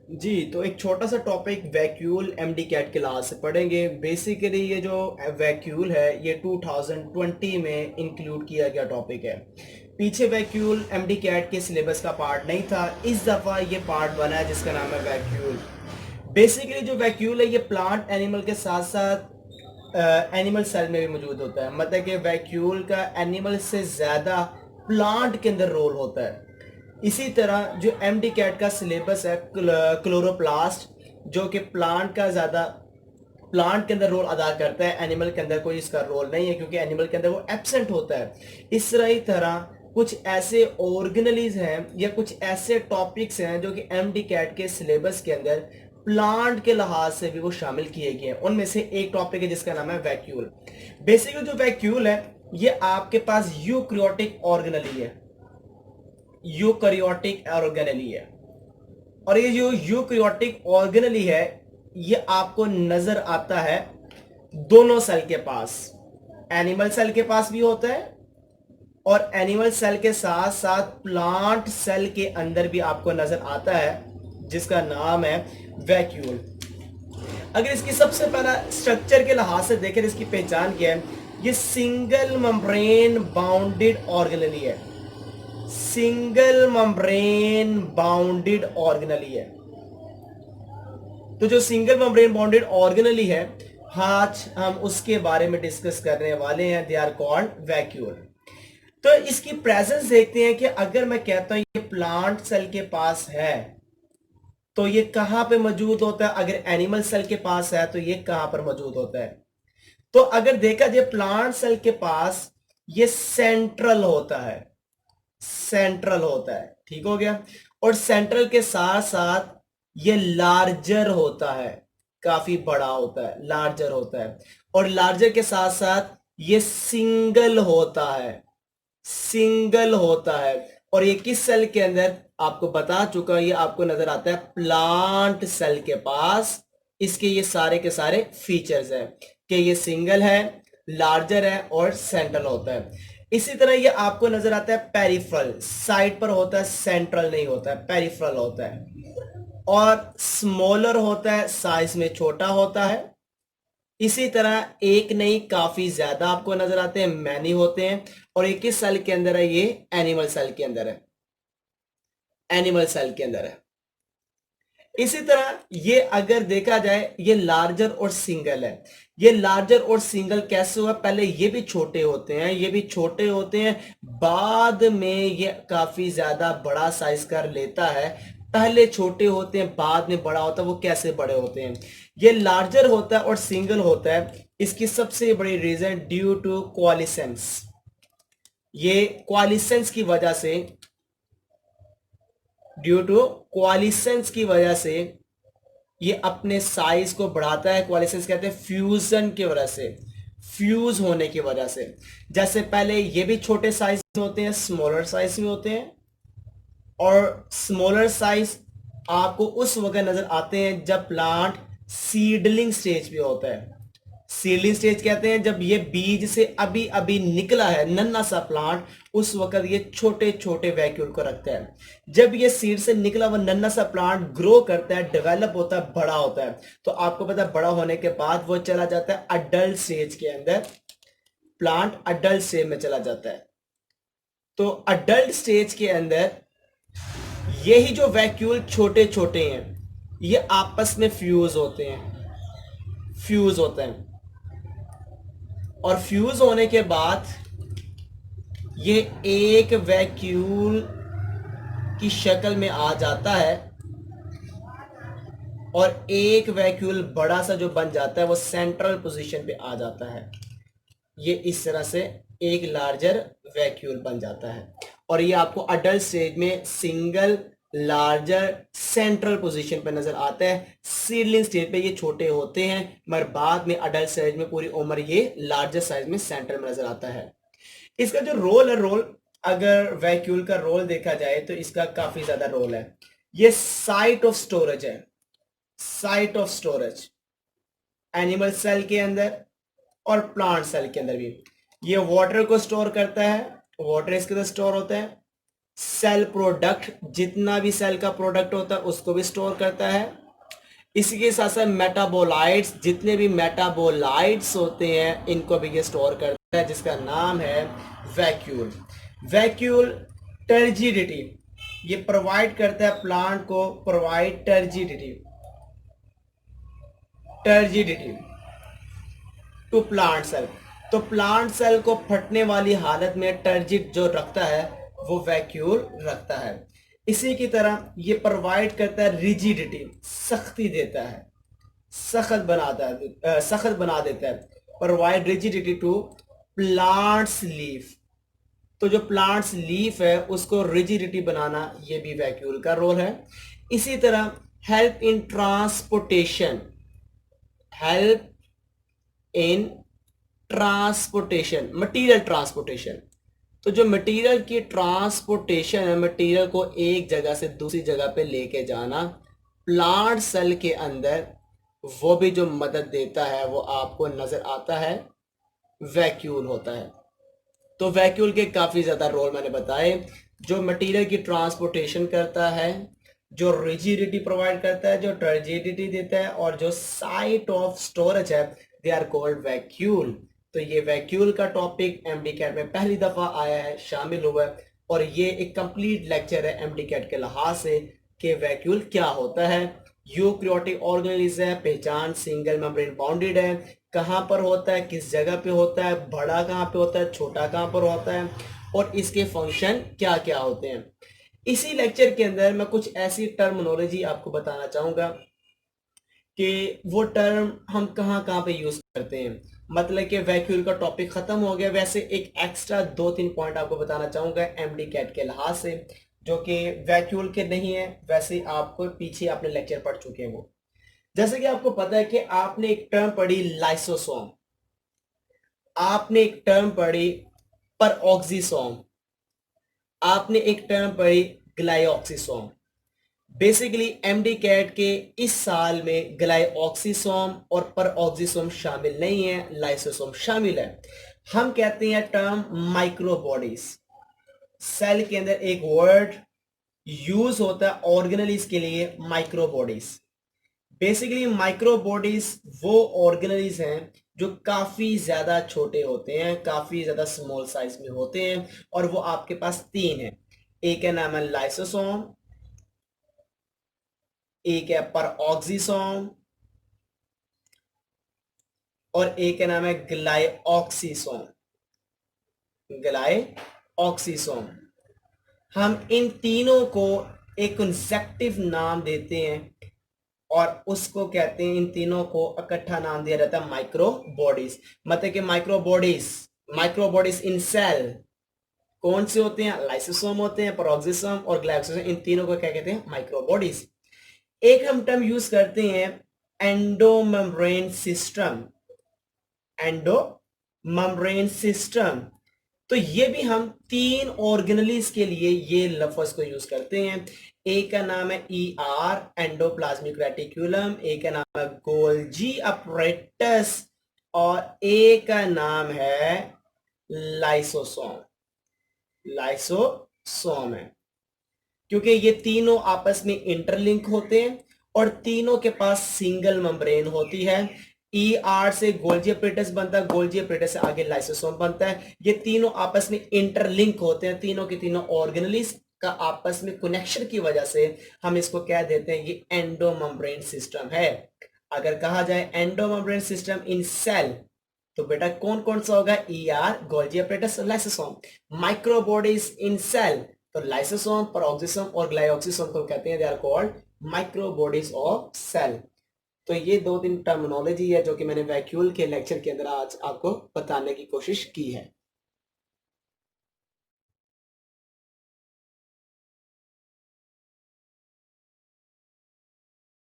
जी, तो एक छोटा सा topic vacuole MDCAT class से पढ़ेंगे। बेसिकली ये जो वैक्यूल है ये 2020 में इंक्लूड किया गया टॉपिक है। पीछे वैक्यूल एमडी कैट के सिलेबस का पार्ट नहीं था, इस दफ़ा ये पार्ट बना है जिसका नाम है वैक्यूल। बेसिकली जो वैक्यूल है ये प्लांट एनिमल के साथ साथ एनिमल सेल में भी मौजूद होता है। मतलब कि वैक्यूल का एनिमल से ज़्यादा प्लांट के अंदर रोल होता है। इसी तरह जो एमडी कैट का सिलेबस है क्लोरोप्लास्ट, जो कि प्लांट का ज़्यादा प्लांट के अंदर रोल अदा करता है, एनिमल के अंदर कोई इसका रोल नहीं है क्योंकि एनिमल के अंदर वो एब्सेंट होता है। इस तरह कुछ ऐसे ऑर्गेनलीज हैं या कुछ ऐसे टॉपिक्स हैं जो कि एमडी कैट के सिलेबस के अंदर प्लांट के लिहाज से भी वो शामिल किए गए हैं। उनमें से एक टॉपिक है जिसका नाम है वैक्यूल। बेसिकली जो वैक्यूल है ये आपके पास यूक्रियोटिक ऑर्गेनली है, यूकैरियोटिक ऑर्गेनली है। और ये जो यूकैरियोटिक ऑर्गेनली है ये आपको नजर आता है दोनों सेल के पास। एनिमल सेल के पास भी होता है और एनिमल सेल के साथ साथ प्लांट सेल के अंदर भी आपको नजर आता है, जिसका नाम है वैक्यूल। अगर इसकी सबसे पहला स्ट्रक्चर के लिहाज से देखें तो इसकी पहचान क्या है, ये सिंगल मेम्ब्रेन बाउंडेड ऑर्गेनली है। सिंगल मेम्ब्रेन बाउंडेड ऑर्गेनली है। तो जो सिंगल मेम्ब्रेन बाउंडेड ऑर्गेनली है, आज हम उसके बारे में डिस्कस करने वाले हैं। They are called vacuole. तो इसकी प्रेजेंस देखते हैं कि अगर मैं कहता हूं ये प्लांट सेल के पास है तो ये कहां पे मौजूद होता है। अगर एनिमल सेल के पास है तो ये कहां पर मौजूद होता है। तो अगर देखा जाए प्लांट सेल के पास ये सेंट्रल होता है, सेंट्रल होता है, ठीक हो गया। और सेंट्रल के साथ साथ ये लार्जर होता है, काफी बड़ा होता है, लार्जर होता है। और लार्जर के साथ साथ ये सिंगल होता है, सिंगल होता है। और ये किस सेल के अंदर आपको बता चुका हूं, ये आपको नजर आता है प्लांट सेल के पास। इसके ये सारे के सारे फीचर्स हैं कि ये सिंगल है, लार्जर है और सेंट्रल होता है। इसी तरह ये आपको नजर आता है पेरिफेरल साइड पर होता है, सेंट्रल नहीं होता है, पेरिफेरल होता है। और स्मॉलर होता है, साइज में छोटा होता है। इसी तरह एक नहीं काफी ज्यादा आपको नजर आते हैं, मैनी होते हैं। और एक किस सेल के अंदर है, ये एनिमल सेल के अंदर है, एनिमल सेल के अंदर है। इसी तरह ये अगर देखा जाए ये लार्जर और सिंगल है। ये लार्जर और सिंगल कैसे हुआ, पहले ये भी छोटे होते हैं, ये भी छोटे होते हैं, बाद में ये काफी ज्यादा बड़ा साइज कर लेता है। पहले छोटे होते हैं बाद में बड़ा होता है। वो कैसे बड़े होते हैं, ये लार्जर होता है और सिंगल होता है। इसकी सबसे बड़ी रीजन ड्यू टू क्वालिसेंस। ये क्वालिसेंस की वजह से, ड्यू टू क्वालिसेंस की वजह से ये अपने साइज को बढ़ाता है। क्वालिसेंस कहते हैं फ्यूजन की वजह से, फ्यूज होने की वजह से। जैसे पहले ये भी छोटे साइज में होते हैं, स्मॉलर साइज में होते हैं। और स्मॉलर साइज आपको उस वक्त नजर आते हैं जब प्लांट सीडलिंग स्टेज पे होता है। सीडलिंग स्टेज कहते हैं जब ये बीज से अभी अभी निकला है, नन्हा सा प्लांट, उस वक्त ये छोटे छोटे वैक्यूल को रखता है। जब ये सीड से निकला हुआ नन्हा सा प्लांट ग्रो करता है, डेवलप होता है, बड़ा होता है, तो आपको पता है बड़ा होने के बाद वो चला जाता है अडल्ट स्टेज के अंदर। प्लांट अडल्ट स्टेज में चला जाता है। तो अडल्ट स्टेज के अंदर यही जो वैक्यूल छोटे छोटे हैं ये आपस में फ्यूज होते हैं, फ्यूज होते हैं। और फ्यूज होने के बाद ये एक वैक्यूल की शक्ल में आ जाता है। और एक वैक्यूल बड़ा सा जो बन जाता है वो सेंट्रल पोजीशन पे आ जाता है। ये इस तरह से एक लार्जर वैक्यूल बन जाता है। और ये आपको अडल्ट स्टेज में सिंगल, लार्जर, सेंट्रल पोजीशन पे नजर आता है। सीडलिंग स्टेज पे ये छोटे होते हैं मगर बाद में अडल्ट स्टेज में पूरी उम्र ये लार्जर साइज में सेंट्रल में नजर आता है। इसका जो रोल है, रोल अगर वैक्यूल का रोल देखा जाए तो इसका काफी ज्यादा रोल है। ये साइट ऑफ स्टोरेज है, site of storage animal cell के अंदर और प्लांट सेल के अंदर भी। ये वाटर को स्टोर करता है, वाटर इसके अंदर स्टोर होता है। सेल प्रोडक्ट, जितना भी सेल का प्रोडक्ट होता है उसको भी स्टोर करता है। इसी के साथ साथ मेटाबोलाइट्स, जितने भी मेटाबोलाइट्स होते हैं इनको भी ये स्टोर करता है, जिसका नाम है वैक्यूल। वैक्यूल टर्जिडिटी, ये प्रोवाइड करता है प्लांट को, provide turgidity, turgidity to plant cell. तो प्लांट सेल को फटने वाली हालत में टर्जिड जो रखता है वो वैक्यूल रखता है। इसी की तरह ये प्रोवाइड करता है रिजिडिटी, सख्ती देता है, सख्त बना देता है, provide rigidity to plants leaf. तो जो प्लांट्स लीफ है उसको रिजिडिटी बनाना ये भी वैक्यूल का रोल है। इसी तरह help in transportation, help in transportation, material transportation. तो जो मटेरियल की ट्रांसपोर्टेशन है, मटेरियल को एक जगह से दूसरी जगह पे लेके जाना, प्लांट सेल के अंदर वो भी जो मदद देता है वो आपको नजर आता है, वैक्यूल होता है। तो वैक्यूल के काफी ज्यादा रोल मैंने बताए, जो मटेरियल की ट्रांसपोर्टेशन करता है, जो रिजिडिटी प्रोवाइड करता है, जो टर्जिडिटी देता है, और जो साइट ऑफ स्टोरेज है, दे आर कॉल्ड वैक्यूल। तो ये वैक्यूल का टॉपिक एमडी कैट में पहली दफा आया है, शामिल हुआ है, और ये एक कंप्लीट लेक्चर है एमडी कैट के लिहाज से कि वैक्यूल क्या होता है। यूकैरियोटिक ऑर्गेनेलिज्म है, पहचान सिंगल मेम्ब्रेन बाउंडेड है, कहां पर होता है, किस जगह पे होता है, बड़ा कहां पे होता है, छोटा कहां पर होता है, और इसके फंक्शन क्या क्या होते हैं। इसी लेक्चर के अंदर मैं कुछ ऐसी टर्मिनोलॉजी आपको बताना चाहूंगा कि वो टर्म हम कहां कहां पे यूज करते हैं। मतलब कि वैक्यूल का टॉपिक खत्म हो गया, वैसे एक एक्स्ट्रा 2-3 पॉइंट आपको बताना चाहूंगा एमडी कैट के लिहाज से, जो कि वैक्यूल के नहीं है, वैसे आपको पीछे आपने लेक्चर पढ़ चुके हैं वो। जैसे कि आपको पता है कि आपने एक टर्म पढ़ी लाइसोसोम, आपने एक टर्म पढ़ी परऑक्सीसोम, आपने एक टर्म पढ़ी ग्लाइऑक्सीसोम। बेसिकली एमडी कैट के इस साल में ग्लाइऑक्सीसोम और परऑक्सीसोम शामिल नहीं है, लाइसोसोम शामिल है। हम कहते हैं टर्म माइक्रोबॉडीज। सेल के अंदर एक वर्ड यूज होता है ऑर्गेनेलिज के लिए, माइक्रोबॉडीज। बेसिकली माइक्रोबॉडीज वो ऑर्गेनेलिज हैं जो काफी ज्यादा छोटे होते हैं, काफी ज्यादा स्मॉल साइज में होते हैं, और वो आपके पास 3 है। एक का नाम है लाइसोसोम, एक है परऑक्सीसोम, और एक का नाम है ग्लाइऑक्सीसोम, ग्लाइऑक्सीसोम। हम इन तीनों को एक कंसेप्टिव नाम देते हैं और उसको कहते हैं, इन तीनों को इकट्ठा नाम दिया जाता है माइक्रोबॉडीज। मतलब कि माइक्रोबॉडीज इन सेल कौन से होते हैं, लाइसोसोम होते हैं, परऑक्सीसोम और ग्लाइकोसोम। इन तीनों को क्या कहते हैं, माइक्रोबॉडीज। एक हम टर्म यूज करते हैं एंडोमेम्ब्रेन सिस्टम, एंडोमेम्ब्रेन सिस्टम। तो ये भी हम 3 ऑर्गेनेलिज के लिए ये लफ्ज को यूज करते हैं। एक का नाम है ER, एंडोप्लाज्मिक रेटिकुलम, एक का नाम है गोल्जी अपरेटस, और एक का नाम है लाइसोसोम, लाइसोसोम है। क्योंकि ये तीनों आपस में इंटरलिंक होते हैं और तीनों के पास सिंगल मेम्ब्रेन होती है। ER से गोल्जी अपरेटस बनता है, गोल्जी अपरेटस से आगे लाइसोसोम बनता है। ये तीनों आपस में इंटरलिंक होते हैं, तीनों के तीनों ऑर्गेनेलिज का आपस में कनेक्शन की वजह से हम इसको कह देते हैं ये एंडोमेम्ब्रेन सिस्टम है। अगर कहा जाए एंडोमेम्ब्रेन सिस्टम इन सेल, तो बेटा कौन कौन सा होगा, ER, Golgi apparatus, lysosome. Microbodies in cell, तो लाइसोसोम, परऑक्सीसोम और ग्लाइऑक्सीसोम को कहते हैं, they are called microbodies of cell. तो ये 2-3 टर्मिनोलॉजी है जो कि मैंने वैक्यूल के लेक्चर के अंदर आज आपको बताने की कोशिश की है।